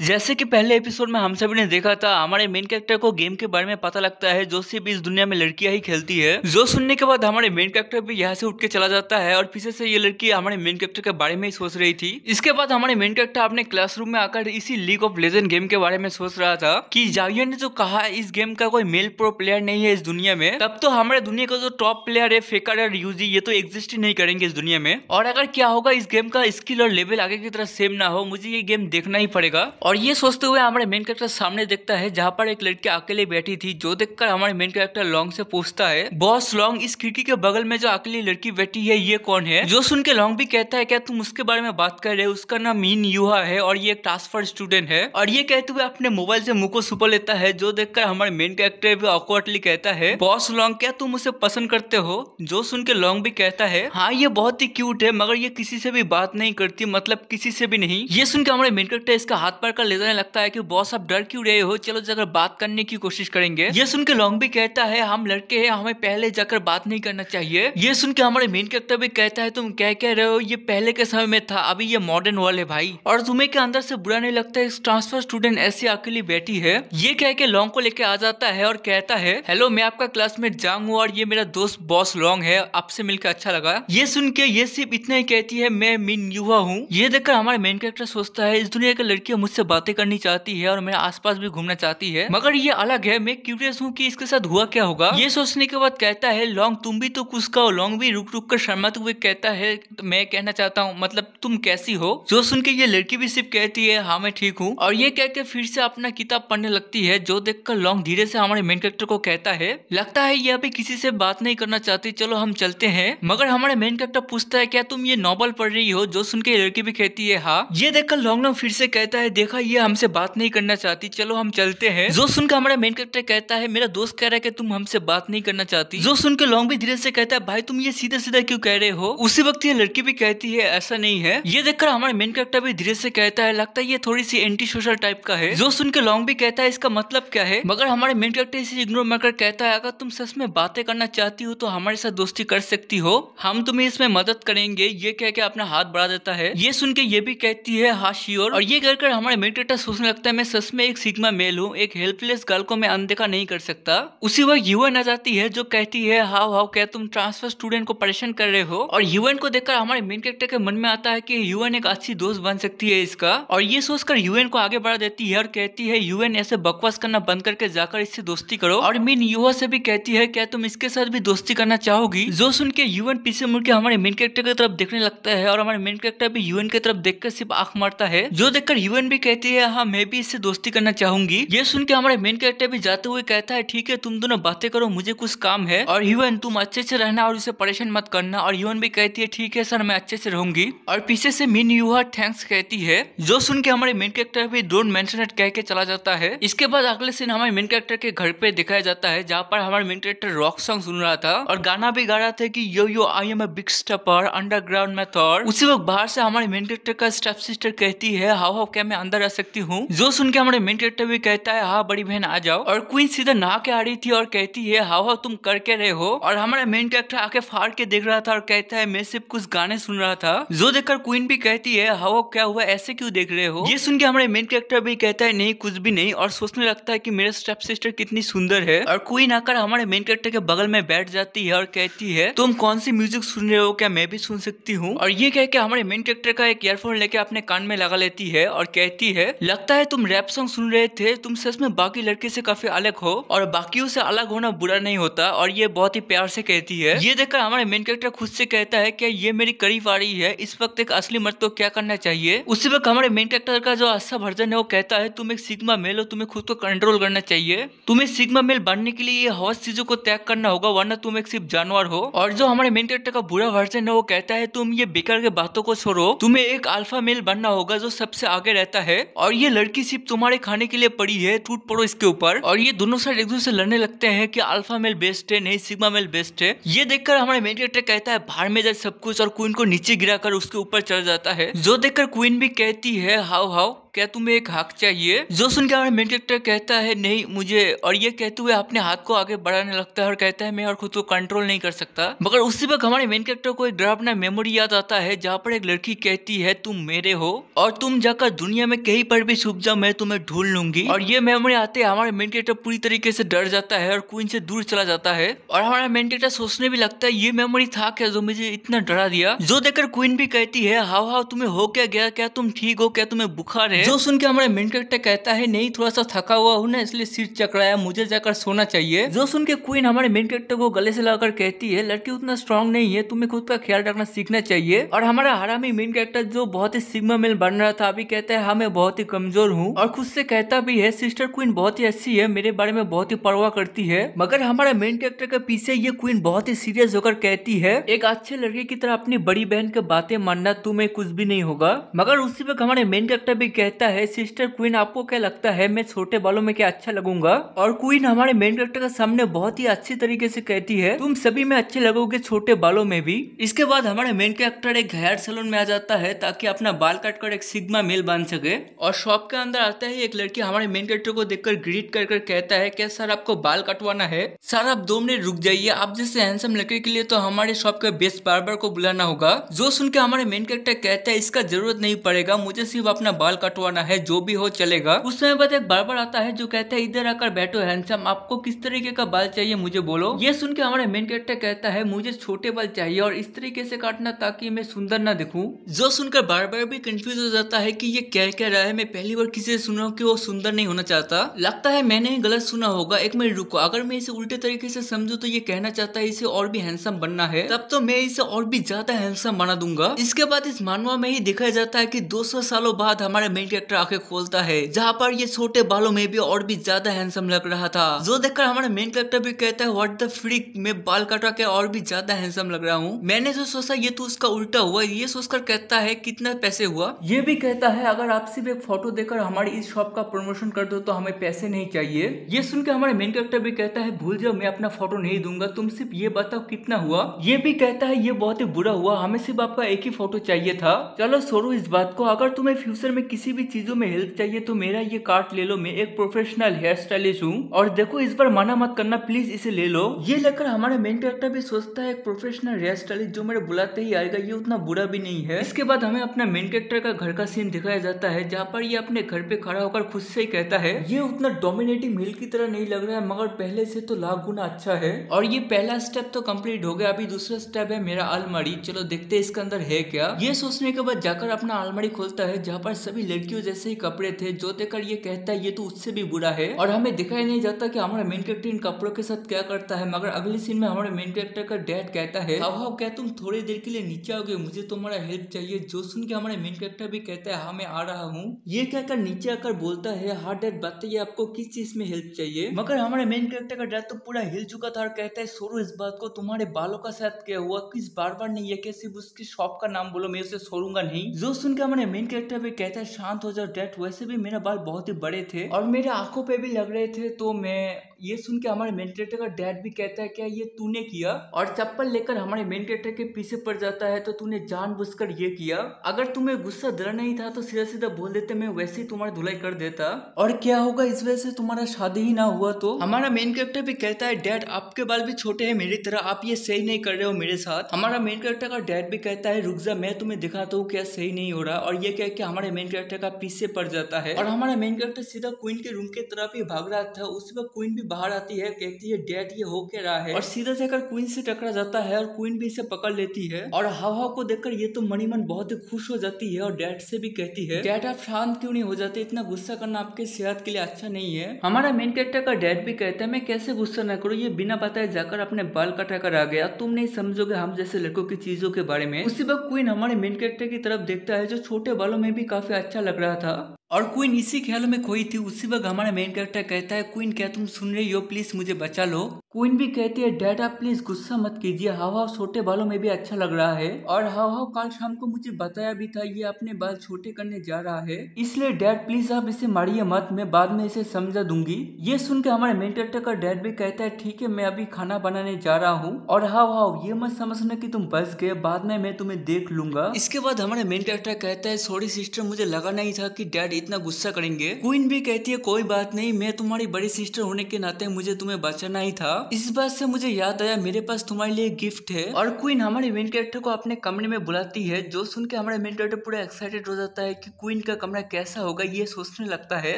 जैसे कि पहले एपिसोड में हम सभी ने देखा था, हमारे मेन कैरेक्टर को गेम के बारे में पता लगता है जो सिर्फ इस दुनिया में लड़कियां ही खेलती है। जो सुनने के बाद हमारे मेन कैरेक्टर भी यहाँ से उठ के चला जाता है और पीछे से ये लड़की हमारे मेन कैरेक्टर के बारे में ही सोच रही थी। इसके बाद हमारे मेन कैरेक्टर अपने क्लासरूम में आकर इसी लीग ऑफ लेजेंड गेम के बारे में सोच रहा था कि जावियर ने जो कहा इस गेम का कोई मेल प्रो प्लेयर नहीं है इस दुनिया में, तब तो हमारे दुनिया का जो टॉप प्लेयर है फेकर और यूजी ये तो एग्जिस्ट ही नहीं करेंगे इस दुनिया में। और अगर क्या होगा इस गेम का स्किल और लेवल आगे की तरह सेम ना हो, मुझे ये गेम देखना ही पड़ेगा। और ये सोचते हुए हमारे मेन कैरेक्टर सामने देखता है जहाँ पर एक लड़की अकेले बैठी थी, जो देखकर हमारे मेन कैरेक्टर लॉन्ग से पूछता है, बॉस लॉन्ग, इस खिड़की के बगल में जो अकेली लड़की बैठी है ये कौन है? जो सुन के लॉन्ग भी कहता है, क्या तुम उसके बारे में बात कर रहे हो? उसका नाम मीन यूहा है और ये एक ट्रांसफर स्टूडेंट है। और ये कहते हुए अपने मोबाइल से मुंह को छुपा लेता है, जो देखकर हमारे मेन कैरेक्टर भी ऑकवर्डली कहता है, बॉस लॉन्ग, क्या तुम उसे पसंद करते हो? जो सुन के लॉन्ग भी कहता है, हाँ ये बहुत ही क्यूट है, मगर ये किसी से भी बात नहीं करती, मतलब किसी से भी नहीं। ये सुन के हमारे मेन कैरेक्टर इसका हाथ पैर का ले जाने लगता है कि बॉस आप डर क्यों रहे हो, चलो जाकर बात करने की कोशिश करेंगे। ये सुन के लॉन्ग भी कहता है, हम लड़के हैं, हमें पहले जाकर बात नहीं करना चाहिए। ये सुन के हमारे मेन कैरेक्टर भी कहता है, तुम क्या कह रहे हो, ये पहले के समय में था, अभी ये मॉडर्न वर्ल्ड है भाई। और तुम्हें के अंदर से बुरा नहीं लगता इस ट्रांसफर स्टूडेंट ऐसी अकेली बैठी है? ये कह के लॉन्ग को लेके आ जाता है और कहता है, हेलो मैं आपका क्लासमेट जांग हूँ और ये मेरा दोस्त बॉस लॉन्ग है, आपसे मिलकर अच्छा लगा। ये सुन के ये सिर्फ इतना ही कहती है, मैं मीन यूहा हूँ। ये देखकर हमारे मेन कैरेक्टर सोचता है, इस दुनिया की लड़कियां मुझसे बातें करनी चाहती है और मेरे आसपास भी घूमना चाहती है, मगर ये अलग है, मैं क्यूरियस हूँ कि इसके साथ हुआ क्या होगा। ये सोचने के बाद कहता है, लॉन्ग तुम भी तो कुछ कहो। लॉन्ग भी रुक रुक कर शर्माते हुए कहता है, मैं कहना चाहता हूँ, मतलब तुम कैसी हो? जो सुन के ये लड़की भी सिर्फ कहती है, हाँ मैं ठीक हूँ। और ये कह के फिर से अपना किताब पढ़ने लगती है। जो देखकर लॉन्ग धीरे से हमारे मेन कैरेक्टर को कहता है, लगता है ये अभी किसी से बात नहीं करना चाहती, चलो हम चलते हैं। मगर हमारे मेन कैरेक्टर पूछता है, क्या तुम ये नॉवल पढ़ रही हो? जो सुन के लड़की भी कहती है, हाँ। ये देखकर लॉन्ग फिर से कहता है, देखा ये हमसे बात नहीं करना चाहती, चलो हम चलते हैं। जो सुनकर हमारा मेन कैरेक्टर कहता है, मेरा दोस्त कह रहा है कि तुम हमसे बात नहीं करना चाहती। जो सुन के लॉन्ग भी धीरे से कहता है, भाई तुम ये सीधा सीधा क्यों कह रहे हो? उसी वक्त ये लड़की भी कहती है, ऐसा नहीं है। ये देखकर हमारे मेन कैरेक्टर भी धीरे से कहता है, लगता है ये थोड़ी सी एंटी सोशल टाइप का है। जो सुन के लॉन्ग भी कहता है, इसका मतलब क्या है? मगर हमारे मेन कैरेक्टर इसे इग्नोर मारकर कहता है, अगर तुम सच में बातें करना चाहती हो तो हमारे साथ दोस्ती कर सकती हो, हम तुम्हें इसमें मदद करेंगे। ये कह के अपना हाथ बढ़ा देता है। ये सुन के ये भी कहती है, हाँ श्योर। और ये कहकर हमारे मेन कैरेक्टर सोचने लगता है, मैं सच में एक सिग्मा मेल हूँ, एक हेल्पलेस गर्ल को मैं अनदेखा नहीं कर सकता। उसी वक्त यूएन आ जाती है, जो कहती है, हाउ हाउ, क्या तुम ट्रांसफर स्टूडेंट को परेशान कर रहे हो? और यूएन को देखकर हमारे मेन कैरेक्टर के मन में आता है कि यूएन एक अच्छी दोस्त बन सकती है इसका। और ये सोचकर यूएन को आगे बढ़ा देती है और कहती है, यूएन ऐसे बकवास करना बंद करके जाकर इससे दोस्ती करो। और मीन यूहा से भी कहती है, क्या तुम इसके साथ भी दोस्ती करना चाहोगी? जो सुन के यूएन पीछे मुड़ के हमारे मेन कैरेक्टर की तरफ देखने लगता है और हमारे मेन कैरेक्टर भी यूएन की तरफ देखकर सिर्फ आंख मारता है। जो देखकर यूएन भी कहती है, हाँ मैं भी इससे दोस्ती करना चाहूंगी। ये सुन के हमारे मेन कैरेक्टर भी जाते हुए कहता है, ठीक है तुम दोनों बातें करो, मुझे कुछ काम है। और यूएन तुम अच्छे से रहना और उसे परेशान मत करना। और यूएन भी कहती है, ठीक है सर मैं अच्छे से रहूंगी। और पीछे से मीन यूहा थैंक्स कहती है। जो सुन के हमारे मेन कैरेक्टर भी डोंट मेंशन इट कह के चला जाता है। इसके बाद अगले सीन हमारे मेन कैरेक्टर के घर पे दिखाया जाता है, जहाँ पर हमारे मेन कैरेक्टर रॉक सॉन्ग सुन रहा था और गाना भी गा रहा था कि yo yo I am a big stepper underground में थॉर। उसी वक्त बाहर से हमारे मेन कैरेक्टर का स्टेप सिस्टर कहती है, हाउ हाउ, क्या मैं अंदर आ सकती हूँ? जो सुन के हमारे मेन कैरेक्टर भी कहता है, हाँ बड़ी बहन आ जाओ। और क्वीन सीधा नहा के आ रही थी और कहती है, हाउ हाउ तुम कर के रहे हो? और हमारा मेन कैरेक्टर आके फाड़ के देख रहा था और कहता है, मैं सिर्फ कुछ गाने सुन रहा था। जो देखकर क्वीन भी कहती है, हाउ क्या हुआ, ऐसे क्यों देख रहे हो? ये सुन के हमारे मेन कैरेक्टर भी कहता है, नहीं कुछ भी नहीं। और सोचने लगता है कि मेरे स्टेप सिस्टर कितनी सुंदर है। और क्वीन आकर हमारे मेन कैरेक्टर के बगल में बैठ जाती है और कहती है, तुम कौन सी म्यूजिक सुन रहे हो, क्या मैं भी सुन सकती हूँ? और ये कह के हमारे मेन कैरेक्टर का एक ईयरफोन लेके अपने कान में लगा लेती है और कहती है, लगता है तुम रैप सॉन्ग सुन रहे थे, तुम सच में बाकी लड़के से काफी अलग हो और बाकियों से अलग होना बुरा नहीं होता। और ये बहुत ही प्यार से कहती है। ये देखकर हमारे मेन कैरेक्टर खुद से कहता है, क्या ये मेरी करीब आ रही है, इस वक्त एक असली मर्द को क्या करना चाहिए? उसी वक्त हमारे मेन कैरेक्टर का जो अच्छा वर्जन है वो कहता है, तुम एक सिग्मा मेल हो, तुम्हें खुद को कंट्रोल करना चाहिए, तुम्हें सिग्मा मेल बनने के लिए ये हवस चीजों को त्याग करना होगा, वरना तुम एक सिर्फ जानवर हो। और जो हमारे मेन कैरेक्टर का बुरा वर्जन है वो कहता है, तुम ये बेकार के बातों को छोड़ो, तुम्हें एक अल्फा मेल बनना होगा जो सबसे आगे रहता है, और ये लड़की सिर्फ तुम्हारे खाने के लिए पड़ी है, टूट पड़ो इसके ऊपर। और ये दोनों साइड एक दूसरे से लड़ने लगते हैं कि अल्फा मेल बेस्ट है, नहीं सिग्मा मेल बेस्ट है। ये देखकर हमारे मेन कैरेक्टर कहता है, बाहर में जाए सब कुछ, और क्वीन को नीचे गिराकर उसके ऊपर चढ़ जाता है। जो देखकर क्वीन भी कहती है, हाउ हाउ क्या तुम्हें एक हक चाहिए? जो सुन के हमारे मेन कैरेक्टर कहता है नहीं मुझे, और ये कहते हुए अपने हाथ को आगे बढ़ाने लगता है और कहता है मैं और खुद को कंट्रोल नहीं कर सकता। मगर उसी वक्त हमारे मेन कैरेक्टर को एक डरावना मेमोरी याद आता है जहाँ पर एक लड़की कहती है तुम मेरे हो और तुम जाकर दुनिया में कहीं पर भी छुप जाओ मैं तुम्हें ढूंढ लूंगी। और ये मेमोरी आते हमारे मेन कैरेक्टर पूरी तरीके से डर जाता है और क्वीन से दूर चला जाता है। और हमारा मेन कैरेक्टर सोचने भी लगता है ये मेमोरी था क्या जो मुझे इतना डरा दिया। जो देखकर क्वीन भी कहती है हाउ हाउ तुम्हें हो क्या गया, क्या तुम ठीक हो, क्या तुम्हें बुखार है? जो सुन के हमारे मेन कैरेक्टर कहता है नहीं थोड़ा सा थका हुआ हूँ ना इसलिए सिर चकराया, मुझे जाकर सोना चाहिए। जो सुन के क्वीन हमारे मेन कैरेक्टर को गले से लगाकर कहती है लड़की उतना स्ट्रांग नहीं है, तुम्हें खुद का ख्याल रखना सीखना चाहिए। और हमारा हरामी मेन कैरेक्टर जो बहुत ही सिग्मा मेल बन रहा था अभी कहता है हाँ मैं बहुत ही कमजोर हूँ और खुद से कहता भी है सिस्टर क्वीन बहुत ही अच्छी है, मेरे बारे में बहुत ही परवाह करती है। मगर हमारे मेन कैरेक्टर के पीछे ये क्वीन बहुत ही सीरियस होकर कहती है एक अच्छे लड़के की तरह अपनी बड़ी बहन की बातें मानना, तुम्हें कुछ भी नहीं होगा। मगर उसी वक्त हमारे मेन कैरेक्टर भी कहता है सिस्टर क्वीन आपको क्या लगता है मैं छोटे बालों में क्या अच्छा लगूंगा? और क्वीन हमारे मेन कैरेक्टर के सामने बहुत ही अच्छी तरीके से कहती है तुम सभी में अच्छे लगोगे छोटे बालों में भी। इसके बाद हमारे मेन कैरेक्टर एक हेयर सैलून में आ जाता है ताकि अपना बाल काटकर एक सिग्मा मेल बन सके। और शॉप के अंदर आता है एक लड़की हमारे मेन कैरेक्टर को देखकर ग्रीट कर कहता है क्या सर आपको बाल कटवाना है? सर आप 2 मिनट रुक जाइए, आप जैसे हैंडसम लड़के के लिए तो हमारे शॉप के बेस्ट बार्बर को बुलाना होगा। जो सुन के हमारे मेन कैरेक्टर कहता है इसका जरूरत नहीं पड़ेगा, मुझे सिर्फ अपना बाल कटवाना है, जो भी हो चलेगा। उस समय बाद एक बार्बर आता है जो कहता है इधर आकर बैठो हैंडसम, आपको किस तरीके का बाल चाहिए मुझे बोलो। ये सुन के हमारे मेन कैरेक्टर कहता है मुझे छोटे बाल चाहिए और इस तरीके से काटना ताकि मैं सुंदर ना दिखूं। जो सुनकर बार्बर भी कंफ्यूज हो जाता है कि ये क्या कह रहा है, मैं पहली बार किसी से सुना हूं कि वो सुंदर नहीं होना चाहता, लगता है मैंने ही गलत सुना होगा। एक मिनट रुको, अगर मैं इसे उल्टे तरीके से समझूं तो ये कहना चाहता है इसे और भी हैंडसम बनना है, तब तो मैं इसे और भी ज्यादा हैंडसम बना दूंगा। इसके बाद इस मानवा में ही दिखाया जाता है कि 200 सालों बाद हमारा मेन कैरेक्टर आंखें खोलता है जहाँ पर ये छोटे बालों में भी और भी ज्यादा हैंडसम लग रहा था। जो देखकर हमारा मेन कैरेक्टर भी कहता है व्हाट द फ्रीक, मैं बाल कटवा के और भी ज्यादा हैंडसम लग रहा हूँ। मैंने जो सोचा ये तो उसका उल्टा हुआ। ये सोचकर कहता है कितना पैसे हुआ? ये भी कहता है अगर आप सिर्फ एक फोटो देकर हमारी इस शॉप का प्रमोशन कर दो तो हमें पैसे नहीं चाहिए। ये सुन के हमारे मेन कैरेक्टर भी कहता है भूल जाओ मैं अपना फोटो नहीं दूंगा, तुम सिर्फ ये बताओ कितना हुआ। ये भी कहता है ये बहुत ही बुरा हुआ, हमें सिर्फ आपका एक ही फोटो चाहिए था। चलो छोड़ो इस बात को, अगर तुम्हें फ्यूचर में किसी भी चीजों में हेल्प चाहिए तो मेरा ये कार्ड ले लो, मैं एक प्रोफेशनल हेयर स्टाइलिस्ट हूँ और देखो इस बार मना मत करना प्लीज, इसे ले लो। ये लेकर हमारे मेन कैरेक्टर भी सोचता है एक प्रोफेशनल हेयर स्टाइलिस्ट जो मेरे बुलाते ही आएगा, ये उतना बुरा भी नहीं है। इसके बाद हमें अपना मेन कैरेक्टर का घर का सीन दिखाया जाता है जहाँ पर ये अपने घर पे खड़ा होकर खुद से ही कहता है ये उतना डोमिनेटिंग मेल की तरह नहीं लग रहा है मगर पहले से तो लाख गुना अच्छा है। और ये पहला स्टेप तो कंप्लीट हो गया, अभी दूसरा स्टेप है मेरा अलमारी, चलो देखते हैं इसके अंदर है क्या। ये सोचने के बाद जाकर अपना अलमारी खोलता है जहाँ पर सभी लड़कियों जैसे ही कपड़े थे। जो देखकर ये कहता है ये तो उससे भी बुरा है। और हमें दिखाई नहीं जाता कि हमारा मेन कैरेक्टर इन कपड़ों के साथ क्या करता है। मगर अगले सीन में हमारे मेन कैरेक्टर का डैड कहता है हाउ क्या तुम थोड़ी देर के लिए नीचे आओगे, मुझे तुम्हारा हेल्प चाहिए। जो सुन के हमारे मेन कैरेक्टर भी कहता है हाँ मैं आ रहा हूँ। ये कहकर नीचे आकर बोलता है हाँ डैड बताइए आपको किस चीज में हेल्प चाहिए। मगर हमारे मेन कैरेक्टर का डैड तो पूरा हिल चुका था और कहता है छोड़ो इस बात को, तुम्हारे बालों का साथ क्या हुआ, किस बार बार नहीं है कि सिर्फ उसकी शॉप का नाम बोलो, मैं उसे छोड़ूंगा नहीं। जो सुन के हमारे मेन कैरेक्टर भी कहता है शांत हो जाओ डैड, वैसे भी मेरा बाल बहुत ही बड़े थे और मेरे आंखों पे भी लग रहे थे तो मैं। ये सुन के हमारे मेन कैरेक्टर का डैड भी कहता है क्या ये तूने किया, और चप्पल लेकर हमारे मेन कैरेक्टर के पीछे पड़ जाता है तो तूने जानबूझकर ये किया, अगर तुम्हें गुस्सा डरा नहीं था तो सीधा सीधा बोल देते, मैं वैसे ही तुम्हारी धुलाई कर देता। और क्या होगा इस वजह से तुम्हारा शादी ही ना हुआ तो। हमारा मेन कैरेक्टर भी कहता है डैड आपके बाल भी छोटे हैं मेरी तरह, आप ये सही नहीं कर रहे हो मेरे साथ। हमारा मेन कैरेक्टर का डैड भी कहता है रुक जा मैं तुम्हें दिखाता हूँ क्या सही नहीं हो रहा, और ये कह के हमारे मेन कैरेक्टर का पीछे पड़ जाता है। और हमारा मेन कैरेक्टर सीधा क्वीन के रूम के तरफ ही भाग रहा था। उसी वक्त क्वीन भी बाहर आती है, कहती है डैड ये हो क्या रहा है, और सीधा जाकर क्वीन से टकरा जाता है और क्वीन भी इसे पकड़ लेती है। और हाव को देखकर ये तो मनी मन बहुत ही खुश हो जाती है और डैड से भी कहती है डैड आप शांत क्यों नहीं हो जाते, इतना गुस्सा करना आपके सेहत के लिए अच्छा नहीं है। हमारा मेन कैरेक्टर का डैड भी कहता है मैं कैसे गुस्सा न करूँ, ये बिना बताए जाकर अपने बाल कटा कर आ गया, तुम नहीं समझोगे हम जैसे लड़कों की चीजों के बारे में। उसी वक्त क्वीन हमारे मेन कैरेक्टर की तरफ देखता है जो छोटे बालों में भी काफी अच्छा लग रहा था और क्वीन इसी ख्याल में खोई थी। उसी वक्त हमारा मेन कैरेक्टर कहता है क्वीन क्या तुम सुन रही हो, प्लीज मुझे बचा लो। क्वीन भी कहती है डैड आप प्लीज गुस्सा मत कीजिए, हाव छोटे बालों में भी अच्छा लग रहा है, और हाव कल शाम को मुझे बताया भी था ये अपने बाल छोटे करने जा रहा है, इसलिए डैड प्लीज आप इसे मारिए मत, मैं बाद में इसे समझा दूंगी। ये सुन के हमारे मेन कैरेक्टर का डैड भी कहता है ठीक है मैं अभी खाना बनाने जा रहा हूँ, और हाव ये मत समझना कि तुम बच गए, बाद में मैं तुम्हें देख लूंगा। इसके बाद हमारे मेन कैरेक्टर कहता है सॉरी सिस्टर मुझे लगा नहीं था कि डैड इतना गुस्सा करेंगे। क्वीन भी कहती है कोई बात नहीं, मैं तुम्हारी बड़ी सिस्टर होने के नाते मुझे तुम्हें बचाना ही था। इस बात से मुझे याद आया मेरे पास तुम्हारे लिए गिफ्ट है। और क्वीन हमारे मेन कैरेक्टर को अपने कमरे में बुलाती है, जो सुन के हमारे मेन कैरेक्टर पूरा एक्साइटेड हो जाता है कि क्वीन का कमरा कैसा होगा ये सोचने लगता है।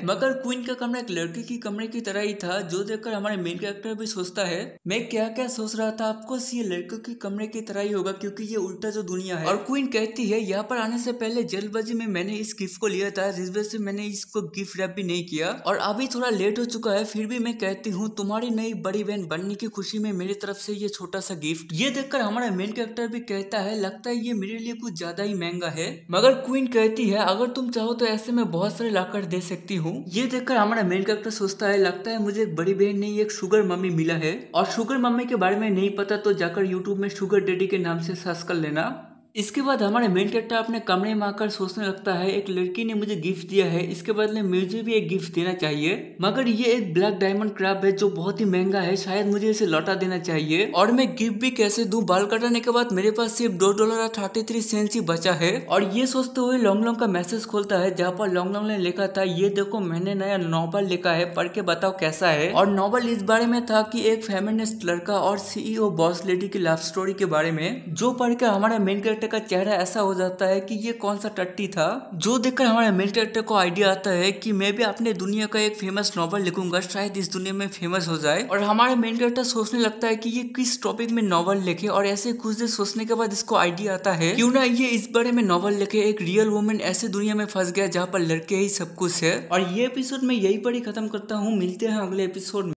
मगर क्वीन का कमरा एक लड़की की कमरे की तरह ही था, जो देखकर हमारे मेन कैरेक्टर भी सोचता है मैं क्या क्या सोच रहा था, आपको ये लड़कों के कमरे की तरह ही होगा क्योंकि ये उल्टा जो दुनिया है। और क्वीन कहती है यहाँ पर आने से पहले जल्दबाजी में मैंने इस गिफ्ट को लिया था, जिस वजह से मैंने इसको गिफ्ट रैप भी नहीं किया और अभी थोड़ा लेट हो चुका है, फिर भी मैं कहती हूँ तुम्हारी नई बड़ी बहन बनने की खुशी में मेरी तरफ से ये छोटा सा गिफ्ट। ये देखकर हमारा मेन कैरेक्टर भी कहता है लगता है ये मेरे लिए कुछ ज्यादा ही महंगा है। मगर क्वीन कहती है अगर तुम चाहो तो ऐसे में बहुत सारे लाकर दे सकती हूँ। ये देखकर हमारा मेन कैरेक्टर सोचता है लगता है मुझे एक बड़ी बहन नहीं एक शुगर मम्मी मिला है, और शुगर मम्मी के बारे में नहीं पता तो जाकर यूट्यूब में शुगर डैडी के नाम से सर्च कर लेना। इसके बाद हमारे मेन कैरेक्टर अपने कमरे में आकर सोचने लगता है एक लड़की ने मुझे गिफ्ट दिया है, इसके बदले मुझे भी एक गिफ्ट देना चाहिए। मगर ये एक ब्लैक डायमंड क्रैब है जो बहुत ही महंगा है, शायद मुझे इसे लौटा देना चाहिए। और मैं गिफ्ट भी कैसे दूं, बाल कटाने के बाद मेरे पास सिर्फ $2.33 ही बचा है। और ये सोचते हुए लॉन्ग लॉन्ग का मैसेज खोलता है जहाँ पर लॉन्ग लॉन्ग ने लिखा था ये देखो मैंने नया नॉवल लिखा है, पढ़ के बताओ कैसा है। और नॉवल इस बारे में था कि एक फेमिनिस्ट लड़का और सीईओ बॉस लेडी की लव स्टोरी के बारे में, जो पढ़कर हमारा मेन कैरेक्टर का चेहरा ऐसा हो जाता है कि ये कौन सा टट्टी था। जो देखकर हमारे मेन कैरेक्टर को आइडिया आता है कि मैं भी अपने दुनिया का एक फेमस नॉवल लिखूंगा, शायद इस दुनिया में फेमस हो जाए। और हमारे मेन कैरेक्टर सोचने लगता है कि ये किस टॉपिक में नॉवल लिखे, और ऐसे कुछ देर सोचने के बाद इसको आइडिया आता है क्यों ना ये इस बारे में नॉवल लिखे, एक रियल वुमेन ऐसे दुनिया में फंस गया जहाँ पर लड़के ही सब कुछ है। और ये एपिसोड में यही पर ही खत्म करता हूँ, मिलते हैं अगले एपिसोड में।